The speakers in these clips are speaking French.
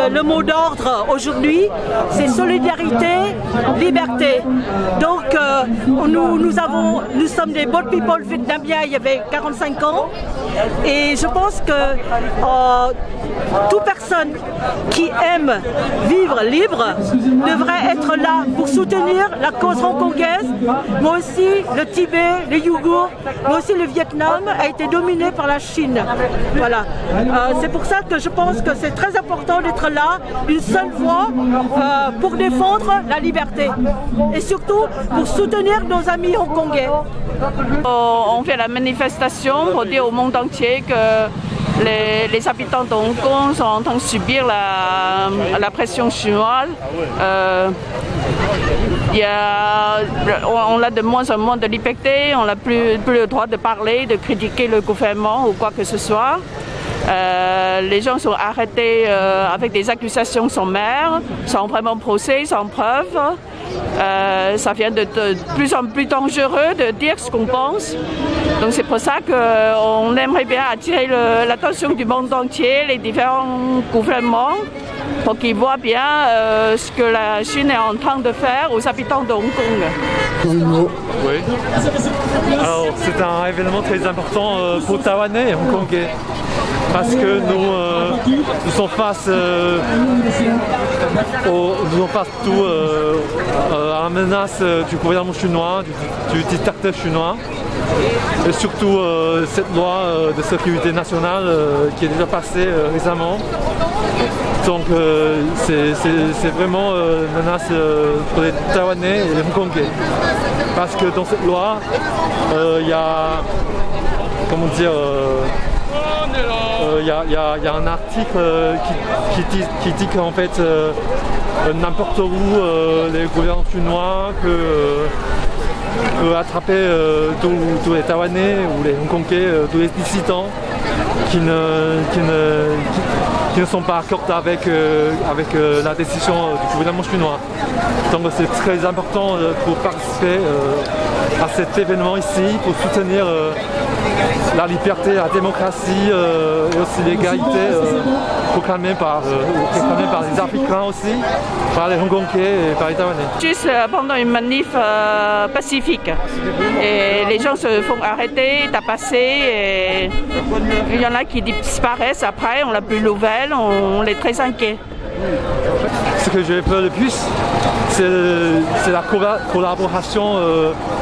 Le mot d'ordre aujourd'hui, c'est solidarité, liberté. Donc nous sommes des boat people vietnamiens il y avait 45 ans et je pense que toute personne qui aime vivre libre devrait être là pour soutenir la cause hongkongaise, mais aussi le Tibet, les Ouïghours, mais aussi le Vietnam a été dominé par la Chine. Voilà. C'est pour ça que je pense que c'est très important d'être là, une seule voix pour défendre la liberté et surtout pour soutenir nos amis hongkongais. On fait la manifestation pour dire au monde entier que les habitants de Hong Kong sont en train de subir la pression chinoise. On a de moins en moins de liberté, on n'a plus le droit de parler, de critiquer le gouvernement ou quoi que ce soit. Les gens sont arrêtés avec des accusations sommaires, sans vraiment procès, sans preuve. Ça devient de plus en plus dangereux de dire ce qu'on pense. Donc c'est pour ça qu'on aimerait bien attirer l'attention du monde entier, les différents gouvernements, pour qu'ils voient bien ce que la Chine est en train de faire aux habitants de Hong Kong. Oui. Alors c'est un événement très important pour Taïwanais et Hongkongais. Parce que nous sommes face à la menace du gouvernement chinois, du dictateur chinois, et surtout cette loi de sécurité nationale qui est déjà passée récemment. Donc c'est vraiment une menace pour les Taïwanais et les Hongkongais. Parce que dans cette loi, il y a, comment dire, il y a un article qui dit qu'en fait n'importe où les gouvernements chinois peut attraper tous les Taïwanais ou les Hongkongais, tous les dissidents qui ne sont pas accordés avec la décision du gouvernement chinois. Donc c'est très important pour participer à cet événement ici, pour soutenir la liberté, la démocratie et aussi l'égalité proclamée par les Africains aussi, par les Hongkongais et par les Taïwanais. Juste pendant une manif pacifique. Et les gens se font arrêter, tapasser, et il y en a qui disparaissent après, on n'a plus de nouvelles, on est très inquiets. Ce que j'ai peur le plus, c'est la collaboration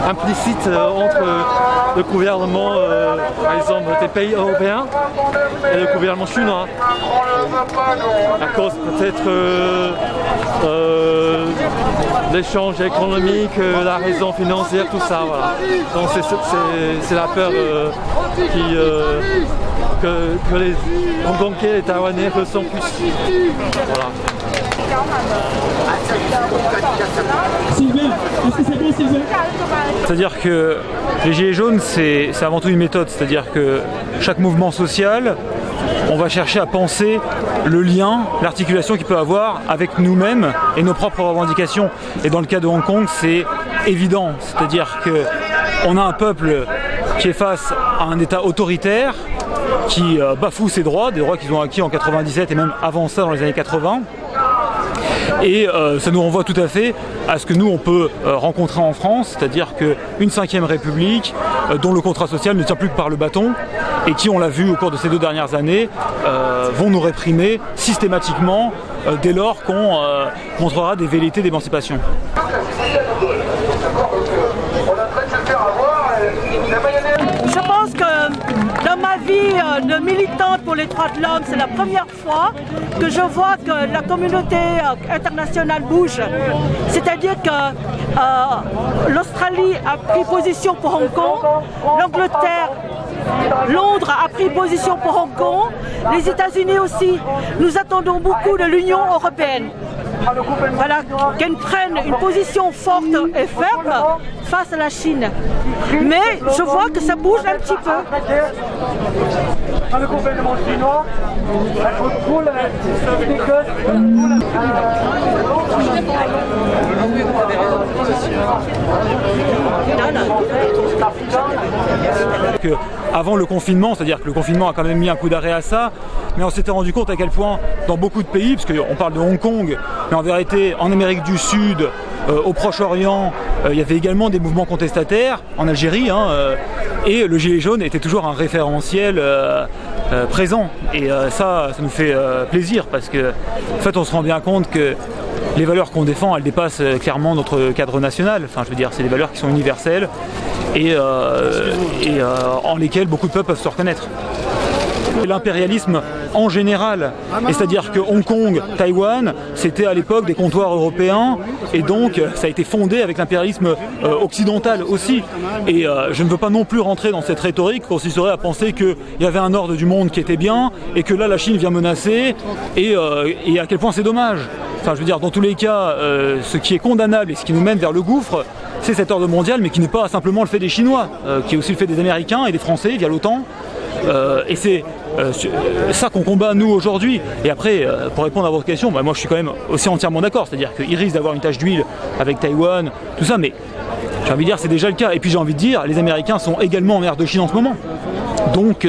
implicite entre le gouvernement, par exemple, des pays européens et le gouvernement chinois. À cause peut-être l'échange économique, la raison financière, tout ça. Voilà. Donc c'est la peur que les Hongkongais et les Taïwanais ressentent plus. Voilà. Sylvain, est-ce que c'est bon, Sylvain? C'est-à-dire que les Gilets jaunes, c'est avant tout une méthode. C'est-à-dire que chaque mouvement social, on va chercher à penser le lien, l'articulation qu'il peut avoir avec nous-mêmes et nos propres revendications. Et dans le cas de Hong Kong, c'est évident. C'est-à-dire qu'on a un peuple qui est face à un État autoritaire, qui bafoue ses droits, des droits qu'ils ont acquis en 97 et même avant ça dans les années 80. Et ça nous renvoie tout à fait à ce que nous on peut rencontrer en France, c'est-à-dire qu'une 5e République dont le contrat social ne tient plus que par le bâton et qui, on l'a vu au cours de ces 2 dernières années, vont nous réprimer systématiquement dès lors qu'on montrera des velléités d'émancipation. Je pense que dans ma vie de militante pour les droits de l'homme, c'est la première fois que je vois que la communauté internationale bouge. C'est-à-dire que l'Australie a pris position pour Hong Kong, l'Angleterre, Londres a pris position pour Hong Kong, les États-Unis aussi. Nous attendons beaucoup de l'Union européenne. voilà, qu'elle prenne une position forte et ferme face à la Chine. Mais je vois que ça bouge un petit peu. Le gouvernement chinois, avant le confinement, c'est-à-dire que le confinement a quand même mis un coup d'arrêt à ça, mais on s'était rendu compte à quel point dans beaucoup de pays, parce qu'on parle de Hong Kong, mais en vérité en Amérique du Sud, au Proche-Orient, il y avait également des mouvements contestataires, en Algérie, et le gilet jaune était toujours un référentiel présent. Et ça nous fait plaisir, parce que en fait on se rend bien compte que les valeurs qu'on défend, elles dépassent clairement notre cadre national. Enfin, je veux dire, c'est des valeurs qui sont universelles et en lesquelles beaucoup de peuples peuvent se reconnaître. L'impérialisme en général, et c'est-à-dire que Hong Kong, Taïwan, c'était à l'époque des comptoirs européens, et donc ça a été fondé avec l'impérialisme occidental aussi. Et je ne veux pas non plus rentrer dans cette rhétorique qui consisterait à penser qu'il y avait un ordre du monde qui était bien, et que là la Chine vient menacer, et à quel point c'est dommage. Enfin, je veux dire, dans tous les cas, ce qui est condamnable et ce qui nous mène vers le gouffre, c'est cet ordre mondial, mais qui n'est pas simplement le fait des Chinois, qui est aussi le fait des Américains et des Français via l'OTAN. Et c'est ça qu'on combat nous aujourd'hui. Et après, pour répondre à votre question, moi je suis quand même aussi entièrement d'accord. C'est-à-dire qu'il risque d'avoir une tache d'huile avec Taïwan, tout ça, mais j'ai envie de dire c'est déjà le cas. Et puis j'ai envie de dire, les Américains sont également en mer de Chine en ce moment. Donc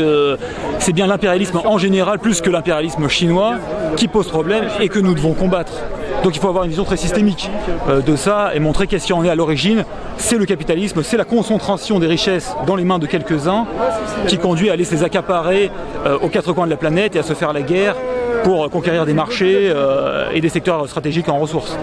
c'est bien l'impérialisme en général, plus que l'impérialisme chinois, qui pose problème et que nous devons combattre. Donc il faut avoir une vision très systémique de ça et montrer qu'est-ce qui en est à l'origine. C'est le capitalisme, c'est la concentration des richesses dans les mains de quelques-uns qui conduit à aller se les accaparer aux quatre coins de la planète et à se faire la guerre pour conquérir des marchés et des secteurs stratégiques en ressources.